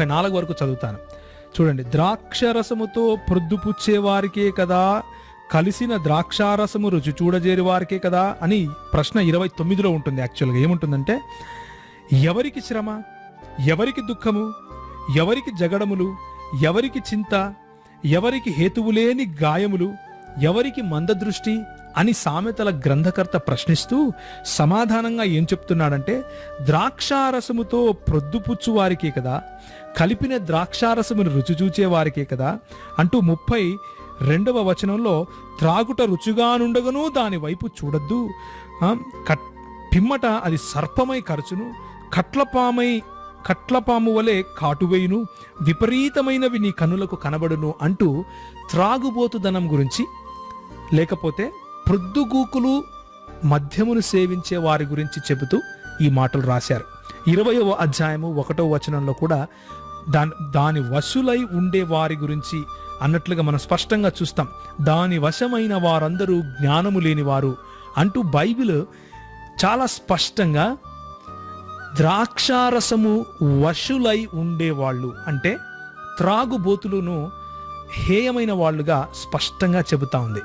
34 వరకు చదువుతాను. చూడండి, ద్రాక్షరసముతో ప్రొద్దుపుచ్చే వారికే కదా, కలిసిన ద్రాక్షారసము రుచి చూడజేరి వారికే కదా అని ప్రశ్న 29లో ఉంటుంది. యాక్చువల్గా ఏముంటుందంటే, ఎవరికి శ్రమ, ఎవరికి దుఃఖము, ఎవరికి జగడములు, ఎవరికి చింత, ఎవరికి హేతువులేని గాయములు, ఎవరికి మందదృష్టి అని సామెతల గ్రంథకర్త ప్రశ్నిస్తూ సమాధానంగా ఏం చెప్తున్నాడంటే, ద్రాక్షారసముతో ప్రొద్దుపుచ్చు వారికే కదా, కలిపిన ద్రాక్షారసమును రుచి చూచే వారికే కదా అంటూ 32వ వచనంలో, త్రాగుట రుచిగానుండగను దాని వైపు చూడద్దు, పిమ్మట అది సర్పమై కరచును, కట్లపాము వలె కాటువేయును, విపరీతమైనవి నీ కనులకు కనబడును అంటూ త్రాగుబోతుదనం గురించి, లేకపోతే ప్రొద్దుగూకులు మద్యమును సేవించే వారి గురించి చెబుతూ ఈ మాటలు రాశారు. 20వ అధ్యాయము 1వ వచనంలో కూడా దాని వశులై ఉండే వారి గురించి అన్నట్లుగా మనం స్పష్టంగా చూస్తాం. దాని వశమైన వారందరూ జ్ఞానము లేనివారు అంటూ బైబిల్ చాలా స్పష్టంగా ద్రాక్షారసము వశులై ఉండేవాళ్ళు అంటే త్రాగుబోతులను హేయమైన వాళ్ళుగా స్పష్టంగా చెబుతా ఉంది.